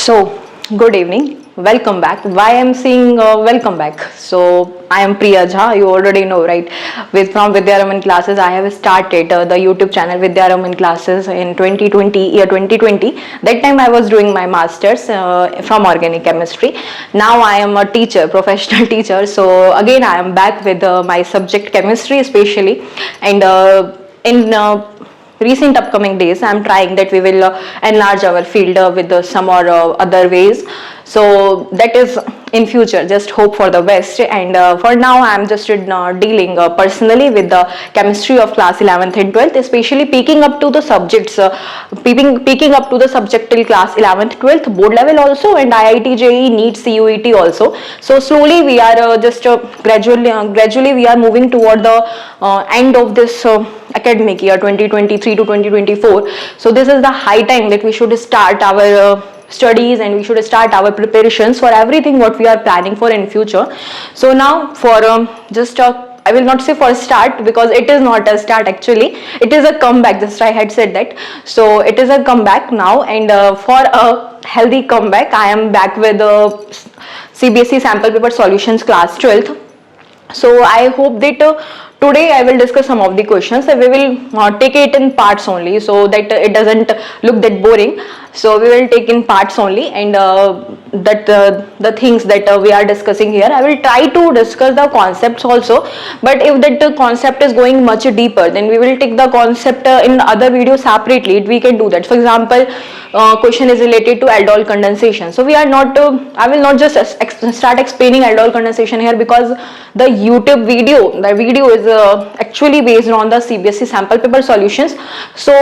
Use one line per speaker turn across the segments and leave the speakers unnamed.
So, good evening. Welcome back. Why I'm saying welcome back? So, I am Priya Jha. You already know, right? From Vidya Raman classes, I have started the YouTube channel Vidya Raman classes in 2020. That time I was doing my masters from organic chemistry. Now I am a teacher, professional teacher. So again, I am back with my subject chemistry, especially, and in recent upcoming days I'm trying that we will enlarge our field with some or other ways, so that is in future. Just hope for the best, and for now I'm just dealing personally with the chemistry of class 11th and 12th, especially picking up to the subjects, picking up to the subject till class 11th 12th board level also, and IIT JEE NEET CUET also. So slowly we are gradually we are moving toward the end of this academic year 2023 to 2024. So this is the high time that we should start our studies, and we should start our preparations for everything what we are planning for in future. So now for I will not say for start, because it is not a start, actually it is a comeback. Just I had said that, so it is a comeback now, and for a healthy comeback I am back with Cbse sample paper solutions class 12th. So I hope that today I will discuss some of the questions. We will take it in parts only, so that it doesn't look that boring. So we will take in parts only, and the things that we are discussing here, I will try to discuss the concepts also. But if that concept is going much deeper, then we will take the concept in other videos separately. We can do that. For example, question is related to aldol condensation. So we are not I will not just start explaining aldol condensation here, because the YouTube video is actually based on the Cbse sample paper solutions. So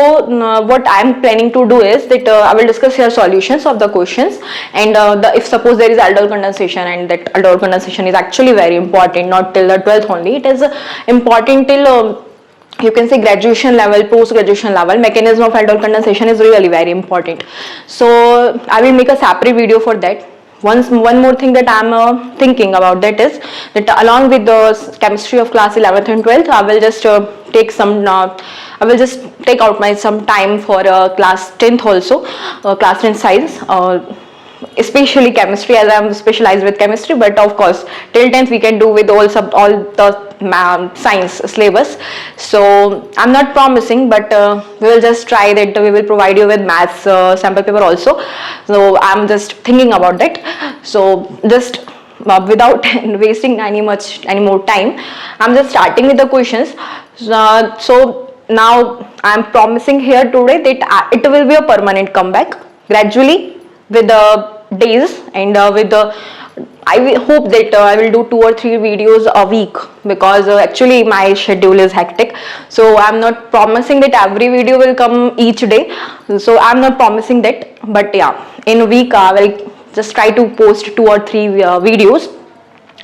what I am planning to do is that I will discuss here solutions of the questions, and if suppose there is aldol condensation, and that aldol condensation is actually very important, not till the 12th only, it is important till you can say graduation level, post graduation level. Mechanism of aldol condensation is really very important. So I will make a separate video for that. One more thing that I am thinking about, that is that along with the chemistry of class 11th and 12th, I will just take some I will just take out my some time for class 10th also, class 10 science, especially chemistry, as I am specialized with chemistry. But of course till 10th we can do with all the science syllabus. So I'm not promising, but we will just try that. We will provide you with maths sample paper also. So I'm just thinking about that. So just without wasting any more time, I'm just starting with the questions. So now I'm promising here today that it will be a permanent comeback gradually with the days, and with the I hope that I will do 2 or 3 videos a week, because actually my schedule is hectic. So I'm not promising that every video will come each day. So I'm not promising that, but yeah, in a week I will just try to post 2 or 3 videos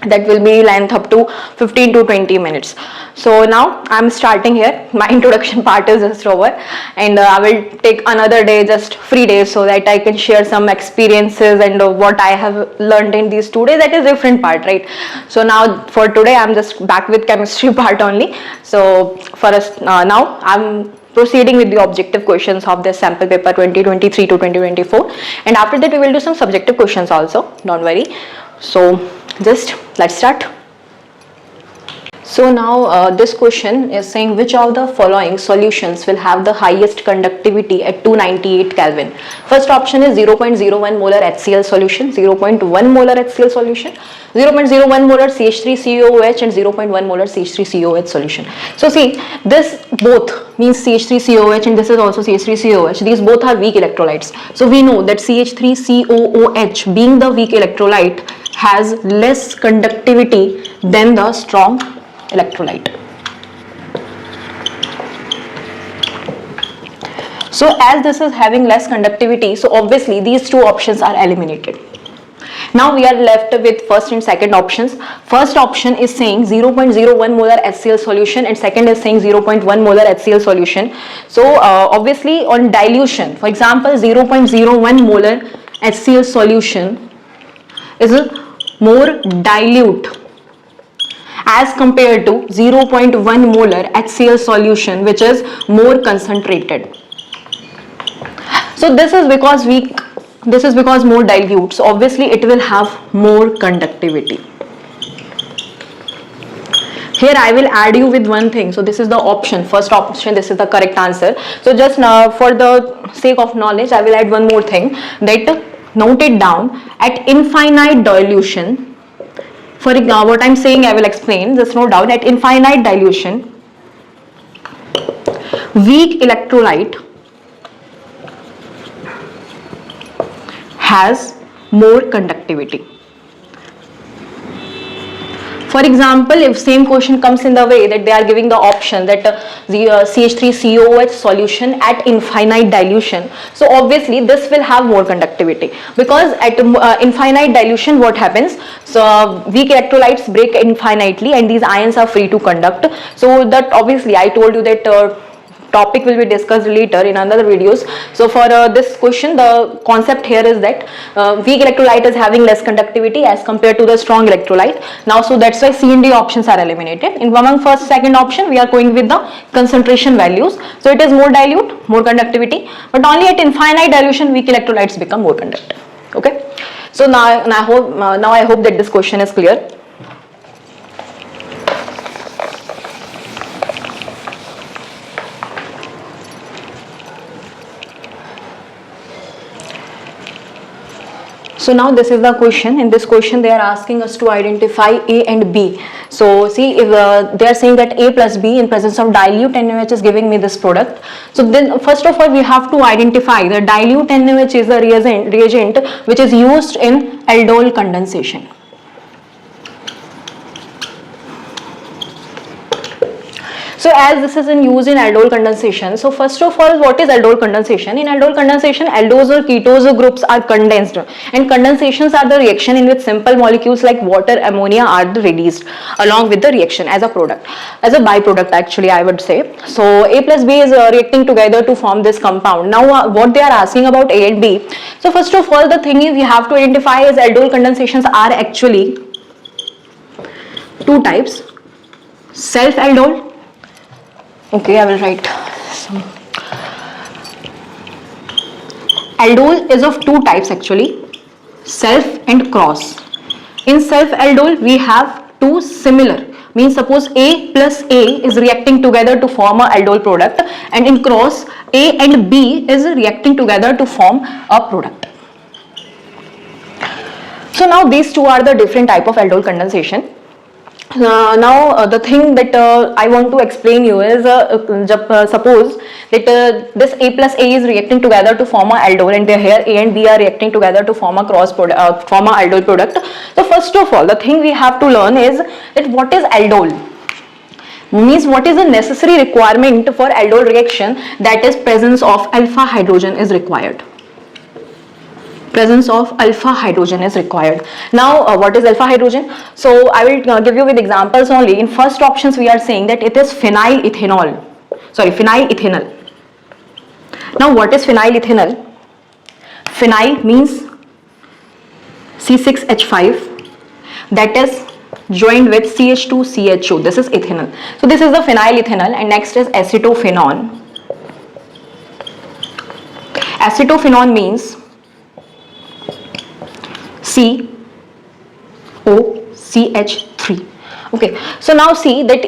that will be length up to 15 to 20 minutes. So now I'm starting here. My introduction part is just over, and I will take another day, just free days, so that I can share some experiences and what I have learned in these 2 days. That is different part, right? So now for today I'm just back with chemistry part only. So for us now I'm proceeding with the objective questions of this sample paper 2023 to 2024, and after that we will do some subjective questions also, don't worry. So just let's start. So now this question is saying, which of the following solutions will have the highest conductivity at 298 Kelvin? First option is 0.01 molar HCl solution, 0.1 molar HCl solution, 0.01 molar CH3COOH, and 0.1 molar CH3COOH solution. So see, this both means CH3COOH, and this is also CH3COOH. These both are weak electrolytes. So we know that CH3COOH, being the weak electrolyte, has less conductivity than the strong electrolyte. So as this is having less conductivity, so obviously these 2 options are eliminated. Now we are left with first and second options. First option is saying 0.01 molar HCl solution, and second is saying 0.1 molar HCl solution. So obviously on dilution, for example, 0.01 molar HCl solution is more dilute as compared to 0.1 molar HCl solution, which is more concentrated. So this is because weak This is because more dilute, so obviously it will have more conductivity. Here I will add you with one thing. So this is the option, first option, this is the correct answer. So just now for the sake of knowledge, I will add one more thing, that note it down, at infinite dilution, for what I'm saying I will explain, just note down, at infinite dilution, weak electrolyte has more conductivity. For example, if same question comes in the way that they are giving the option that the CH3COOH solution at infinite dilution, so obviously this will have more conductivity, because at infinite dilution what happens, so weak electrolytes break infinitely and these ions are free to conduct. So that obviously I told you that topic will be discussed later in another videos. So for this question, the concept here is that weak electrolyte is having less conductivity as compared to the strong electrolyte. Now, so that's why C and D options are eliminated. In among first, second option, we are going with the concentration values. So it is more dilute, more conductivity, but only at infinite dilution, weak electrolytes become more conductive. Okay. So now I hope that this question is clear. So now this is the question. In this question they are asking us to identify A and B. So see, if they are saying that A plus B in presence of dilute NaOH is giving me this product. So then first of all we have to identify the dilute NaOH is the reagent which is used in aldol condensation. So as this is in use in aldol condensation, so first of all, what is aldol condensation? In aldol condensation, aldose or ketose groups are condensed, and condensations are the reaction in which simple molecules like water, ammonia are released along with the reaction as a product, as a byproduct actually I would say. So A plus B is reacting together to form this compound. Now what they are asking about A and B. So first of all, the thing is we have to identify is aldol condensations are actually two types, self-aldol. Okay, I will write some. Aldol is of two types actually, self and cross. In self-aldol we have two similar, means suppose A plus A is reacting together to form a aldol product, and in cross A and B is reacting together to form a product. So now these two are the different type of aldol condensation. The thing that I want to explain you is suppose that this A plus A is reacting together to form a aldol, and here A and B are reacting together to form a cross product, form a aldol product. So first of all, the thing we have to learn is that what is aldol, means what is the necessary requirement for aldol reaction, that is presence of alpha hydrogen is required. Presence of alpha hydrogen is required. Now what is alpha hydrogen? So I will give you with examples only. In first options we are saying that it is phenylethanol. Now what is phenylethanol? Phenyl means C6H5 that is joined with CH2CHO. This is ethanol. So this is the phenylethanol, and next is acetophenone. Acetophenone means COCH3. Okay, so now see that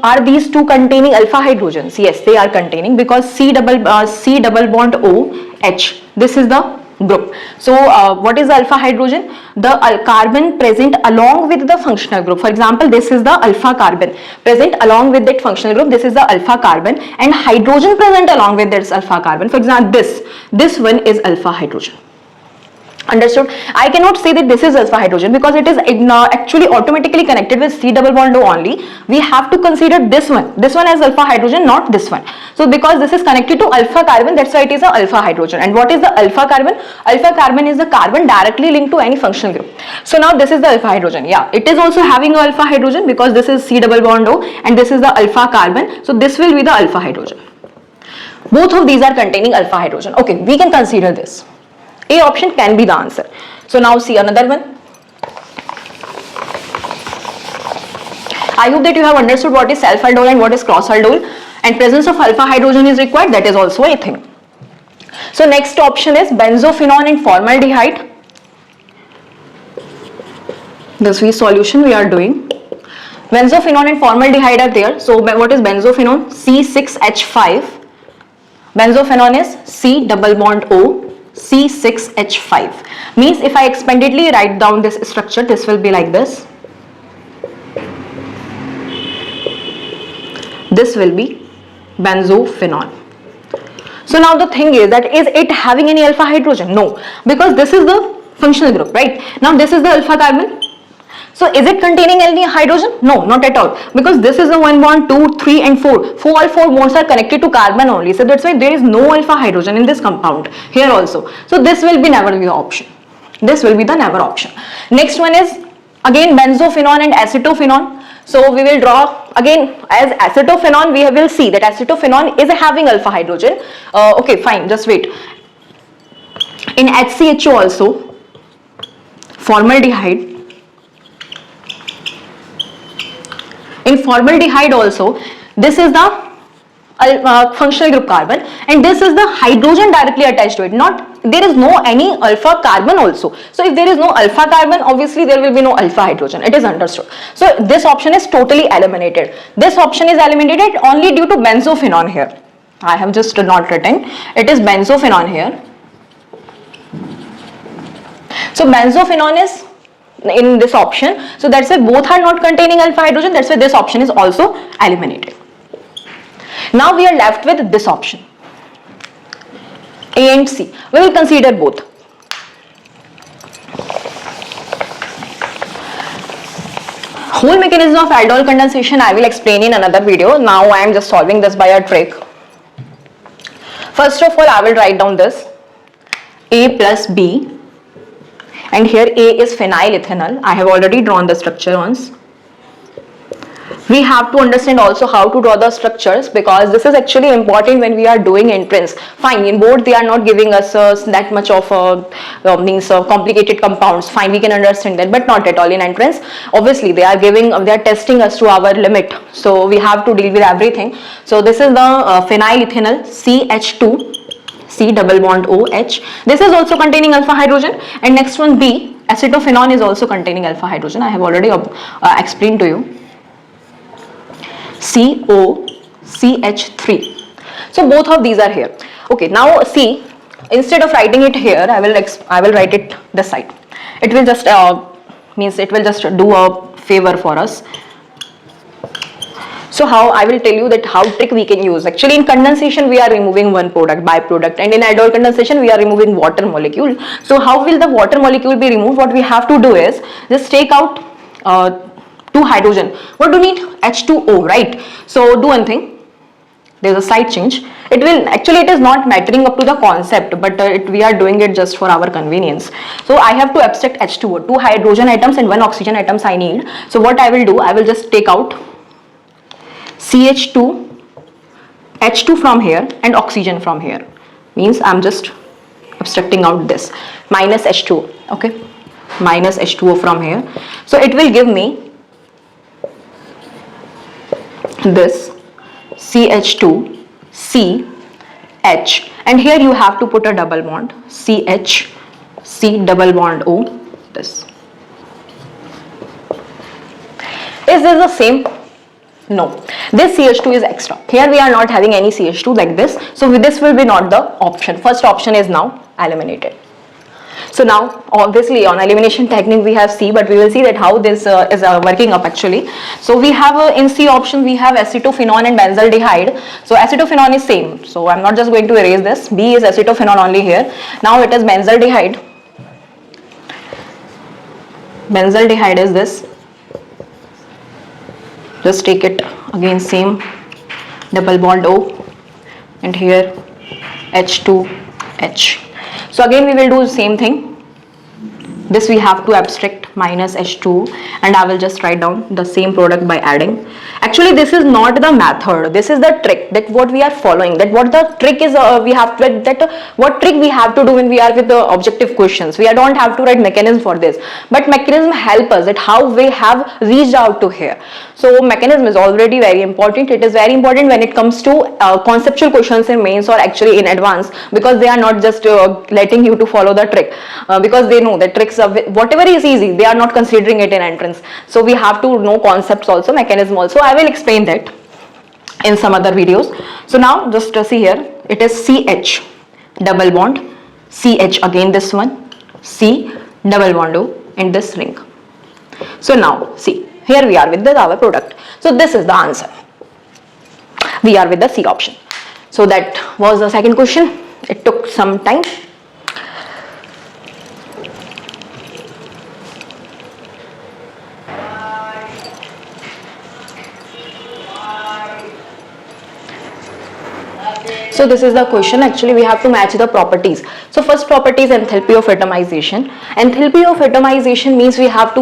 are these two containing alpha hydrogens? Yes, they are containing, because C double bond OH, this is the group. So what is the alpha hydrogen? The carbon present along with the functional group. For example, this is the alpha carbon present along with that functional group. This is the alpha carbon, and hydrogen present along with this alpha carbon. For example, this one is alpha hydrogen. Understood? I cannot say that this is alpha hydrogen because it is actually automatically connected with C double bond O only. We have to consider this one as alpha hydrogen, not this one. So because this is connected to alpha carbon, that's why it is a alpha hydrogen. And what is the alpha carbon? Alpha carbon is the carbon directly linked to any functional group. So now this is the alpha hydrogen. Yeah, it is also having a alpha hydrogen because this is C double bond O and this is the alpha carbon. So this will be the alpha hydrogen. Both of these are containing alpha hydrogen. Okay, we can consider this. A option can be the answer. So now see another one. I hope that you have understood what is self-aldol and what is cross-aldol, and presence of alpha hydrogen is required. That is also a thing. So next option is benzophenone and formaldehyde. This is solution we are doing. Benzophenone and formaldehyde are there. So what is benzophenone? C6H5. Benzophenone is C double bond O, C6H5. Means if I expandedly write down this structure, this will be like this. This will be benzophenone. So now the thing is that is it having any alpha hydrogen? No, because this is the functional group, right? Now this is the alpha carbon. So is it containing any hydrogen? No, not at all, because this is the 1 bond, 2, 3 and 4. All 4 bonds are connected to carbon only. So that's why there is no alpha hydrogen in this compound here also. So this will be never the option. This will be the never option. Next one is again benzophenone and acetophenone. So we will draw again as acetophenone. We will see that acetophenone is having alpha hydrogen. Okay, fine, just wait. In HCHO also, formaldehyde. In formaldehyde also, this is the functional group carbon, and this is the hydrogen directly attached to it. Not there is no any alpha carbon also. So if there is no alpha carbon, obviously there will be no alpha hydrogen. It is understood. So this option is totally eliminated. This option is eliminated only due to benzophenone here. I have just not written. It is benzophenone here. So benzophenone is in this option. So that's why both are not containing alpha hydrogen. That's why this option is also eliminated. Now we are left with this option, A and C. We will consider both. Whole mechanism of aldol condensation I will explain in another video. Now I am just solving this by a trick. First of all, I will write down this A plus B, and here A is phenylethanol. I have already drawn the structure once. We have to understand also how to draw the structures, because this is actually important when we are doing entrance. Fine, in board they are not giving us that much of complicated compounds. Fine, we can understand that, but not at all in entrance. Obviously they are testing us to our limit, so we have to deal with everything. So this is the phenylethanol, CH2, C double bond OH. This is also containing alpha hydrogen. And next one, B, acetophenone, is also containing alpha hydrogen. I have already explained to you. COCH3. So both of these are here. Okay, now see, instead of writing it here, I will write it this side. It will just do a favor for us. So how I will tell you that how trick we can use. Actually in condensation we are removing one product, byproduct, and in aldol condensation we are removing water molecule. So how will the water molecule be removed? What we have to do is just take out 2 hydrogen. What do you need? H2O, right? So do one thing. There is a slight change. It is not mattering up to the concept, but we are doing it just for our convenience. So I have to abstract H2O. 2 hydrogen atoms and 1 oxygen atoms I need. So what I will do, I will just take out CH2, H2 from here and oxygen from here. Means I am just abstracting out this minus H2O. Okay, minus H2O from here. So it will give me this CH2 CH, and here you have to put a double bond, CH C double bond O. This is this the same? No, this CH2 is extra. Here we are not having any CH2 like this, so this will be not the option. First option is now eliminated. So now obviously on elimination technique we have C, but we will see that how this is working up actually. So we have in C option we have acetophenone and benzaldehyde. So acetophenone is same, so I'm not just going to erase this. B is acetophenone only here. Now it is benzaldehyde. Benzaldehyde is this. Just take it again, same double bond O, and here H2H. So again we will do the same thing. This we have to abstract minus H2, and I will just write down the same product by adding. Actually, this is not the method, this is the trick that what we are following, that what the trick is, we have to, what trick we have to do when we are with the objective questions. We don't have to write mechanism for this, but mechanism help us that how we have reached out to here. So mechanism is already very important. It is very important when it comes to conceptual questions in mains or actually in advance, because they are not just letting you to follow the trick, because they know that tricks of whatever is easy, they are not considering it in entrance. So we have to know concepts also, mechanism also. I will explain that in some other videos. So now just see here, it is CH double bond, CH again this one, C double bond O in this ring. So now see, here we are with our product. So this is the answer. We are with the C option. So that was the second question. It took some time. So this is the question. Actually, we have to match the properties. So first property is enthalpy of atomization. Enthalpy of atomization means we have to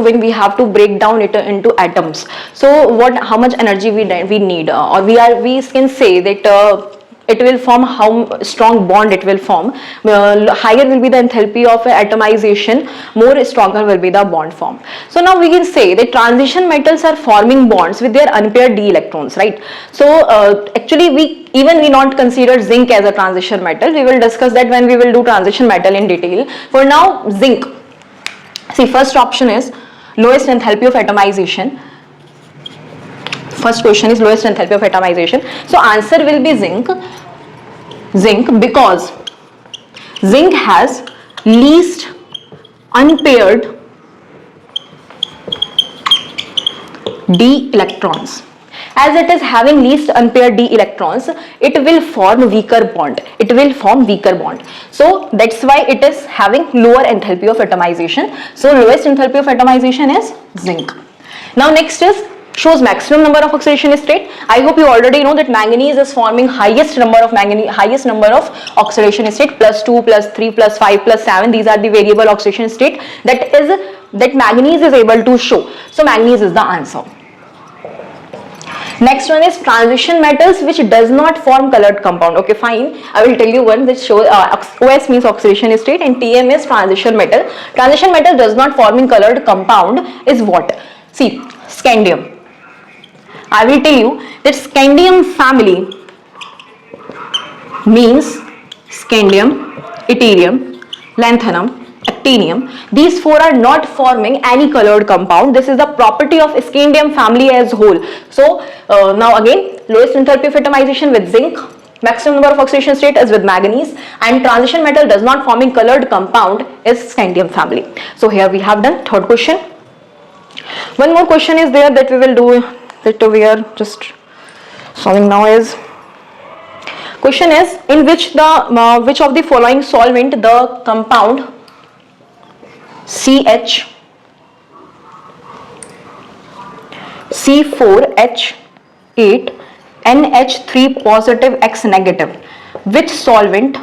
break down it into atoms. So how much energy we need, or we can say that it will form how strong bond it will form. Higher will be the enthalpy of atomization, more stronger will be the bond form. So now we can say that transition metals are forming bonds with their unpaired d electrons, right? So actually we not consider zinc as a transition metal. We will discuss that when we will do transition metal in detail. For now, zinc. See, first option is lowest enthalpy of atomization. First question is lowest enthalpy of atomization. So answer will be zinc. Zinc, because zinc has least unpaired d electrons. As it is having least unpaired d electrons, it will form weaker bond. So that's why it is having lower enthalpy of atomization. So lowest enthalpy of atomization is zinc. Now next is shows maximum number of oxidation state. I hope you already know that manganese is forming highest number of oxidation state, +2, +3, +5, +7. These are the variable oxidation state that manganese is able to show. So manganese is the answer. Next one is transition metals which does not form colored compound. Okay, fine. I will tell you one that shows OS means oxidation state and TM is transition metal. Transition metal does not forming colored compound is what? See, scandium. I will tell you that scandium family means scandium, yttrium, lanthanum, actinium. These four are not forming any colored compound. This is the property of scandium family as whole. So now again, lowest enthalpy of atomization with zinc, maximum number of oxidation state is with manganese, and transition metal does not forming colored compound is scandium family. So here we have done third question. One more question is there that we will do, that we are just solving now. Is question is, in which of the following solvent the compound CH C4H8 NH3 positive X negative, in which solvent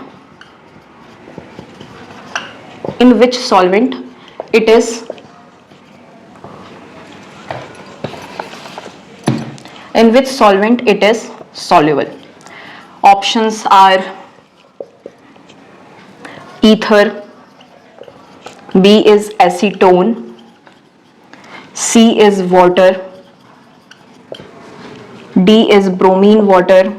it is soluble? Options are ether, B is acetone, C is water, D is bromine water.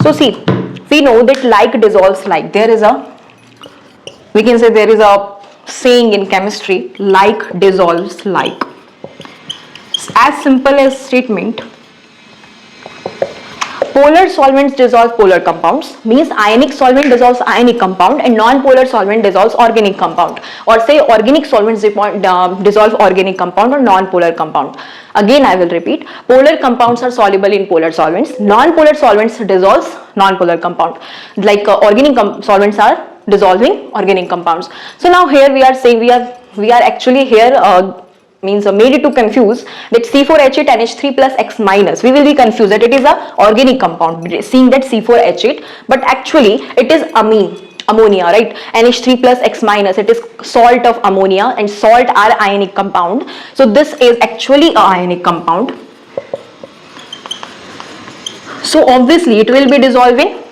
So see, we know that like dissolves like. We can say there is a saying in chemistry, like dissolves like. As simple as statement, polar solvents dissolve polar compounds, means ionic solvent dissolves ionic compound and non-polar solvent dissolves organic compound, or say organic solvents dissolve organic compound or non-polar compound. Again I will repeat, polar compounds are soluble in polar solvents, non-polar solvents dissolves non-polar compound, like organic solvents are dissolving organic compounds. So now here we are saying we are actually here made it to confuse that C4H8 NH3 plus X minus. We will be confused that it is a organic compound, seeing that C4H8, but actually it is amine. ammonia, right? NH3 plus X minus, it is salt of ammonia, and salt are ionic compound. So this is actually a ionic compound. So obviously it will be dissolving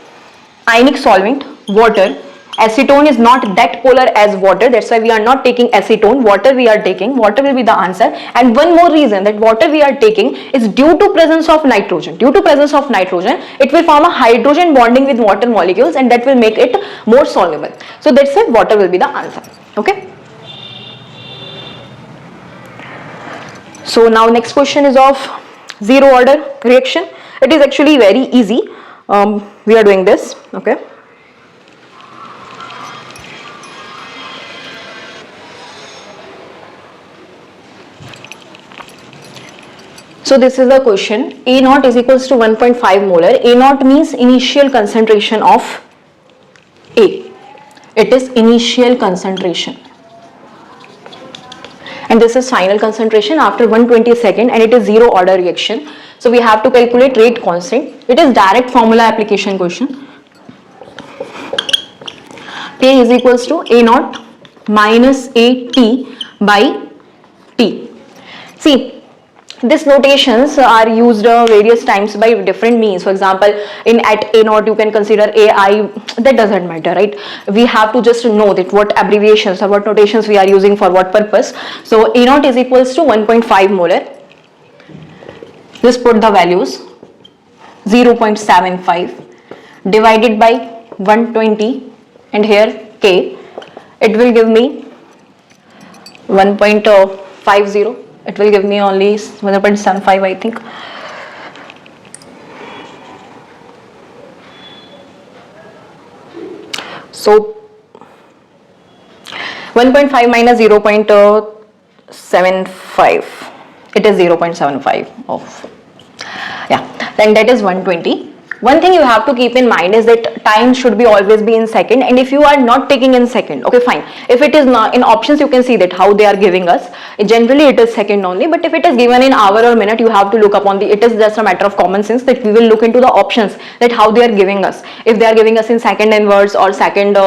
ionic solvent, water. Acetone is not that polar as water, that's why we are not taking acetone, water we are taking, water will be the answer. And one more reason that water we are taking is due to presence of nitrogen. Due to presence of nitrogen, it will form a hydrogen bonding with water molecules, and that will make it more soluble. So that's why water will be the answer. Okay. So now next question is of zero order reaction. It is actually very easy. We are doing this. Okay. So this is the question. A naught is equals to 1.5 molar. A naught means initial concentration of A. It is initial concentration. And this is final concentration after 120 seconds, and it is zero order reaction. So we have to calculate rate constant. It is direct formula application question. K is equals to A naught minus AT by T. See, these notations are used various times by different means. For example, at A naught you can consider AI, that doesn't matter, right? We have to just know that what abbreviations or what notations we are using for what purpose. So A naught is equals to 1.5 molar. Just put the values, 0.75 divided by 120, and here K, it will give me 1.50. It will give me only 1.75, I think. So 1.5 minus 0.75, it is 0.75 of, yeah, then that is 120. One thing you have to keep in mind is that time should be always be in second, and if you are not taking in second, okay fine, if it is not in options, you can see that how they are giving us, generally it is second only, but if it is given in hour or minute, you have to look upon the, it is just a matter of common sense that we will look into the options that how they are giving us, if they are giving us in second inverse or second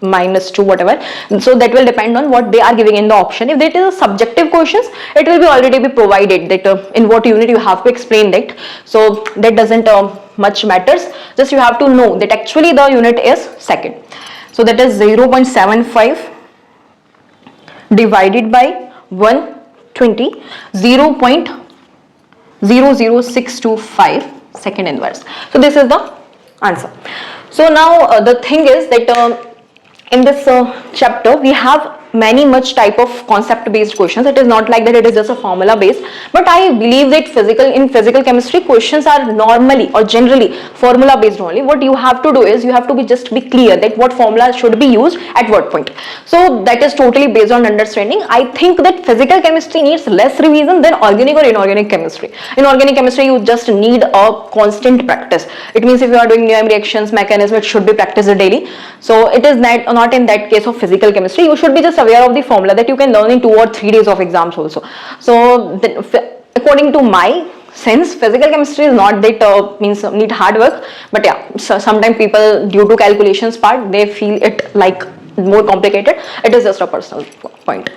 minus 2, whatever. So that will depend on what they are giving in the option. If that is a subjective questions, it will be already be provided that in what unit you have to explain that. So that doesn't much matters, just you have to know that actually the unit is second. So that is 0.75 divided by 120, 0.00625 second inverse. So this is the answer. So now the thing is that in this chapter we have many much type of concept based questions. It is not like that it is just a formula based, but I believe that in physical chemistry questions are normally or generally formula based only. What you have to do is you have to just be clear that what formula should be used at what point. So that is totally based on understanding. I think that physical chemistry needs less revision than organic or inorganic chemistry. In organic chemistry you just need a constant practice. It means if you are doing Neum reactions mechanism, it should be practiced daily. So it is not in that case of physical chemistry. You should be just aware of the formula that you can learn in 2 or 3 days of exams also. So according to my sense, physical chemistry is not that means need hard work, but yeah, so sometimes people due to calculations part they feel it like more complicated. It is just a personal point.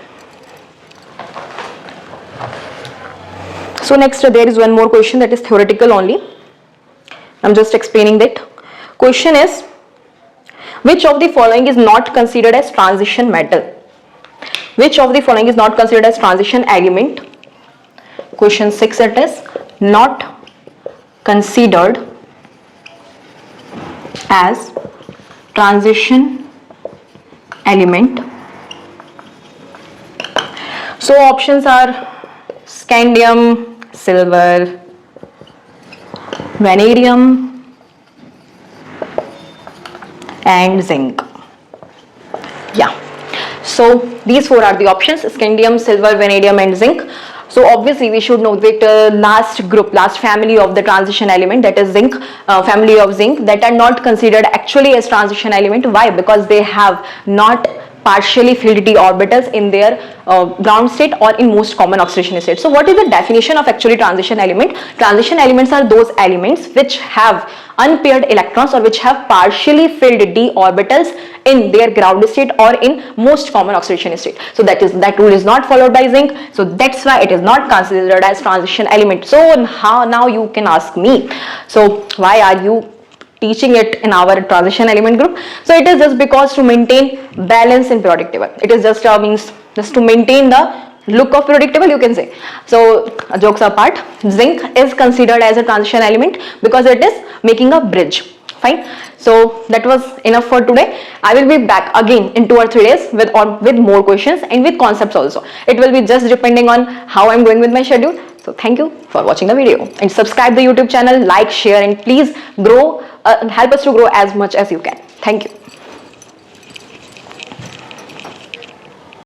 So next there is one more question that is theoretical only. I'm just explaining that. Question is, which of the following is not considered as transition metal? Which of the following is not considered as transition element? Question 6, it is not considered as transition element. So options are scandium, silver, vanadium and zinc. Yeah, so these 4 are the options: scandium, silver, vanadium and zinc. So obviously we should know that last family of the transition element, that is zinc, family of zinc, that are not considered actually as transition element. Why? Because they have not partially filled d orbitals in their ground state or in most common oxidation state. So what is the definition of actually transition element? Transition elements are those elements which have unpaired electrons or which have partially filled d orbitals in their ground state or in most common oxidation state. So that rule is not followed by zinc, so that's why it is not considered as transition element. So how now you can ask me, so why are you teaching it in our transition element group? So it is just because to maintain balance in periodic table. It is just means just to maintain the look of periodic table, you can say. So jokes apart, zinc is considered as a transition element because it is making a bridge. Fine. So that was enough for today. I will be back again in 2 or 3 days with more questions and with concepts also. It will be just depending on how I'm going with my schedule. So thank you for watching the video and subscribe the YouTube channel, like, share, and please grow, help us to grow as much as you can. Thank you.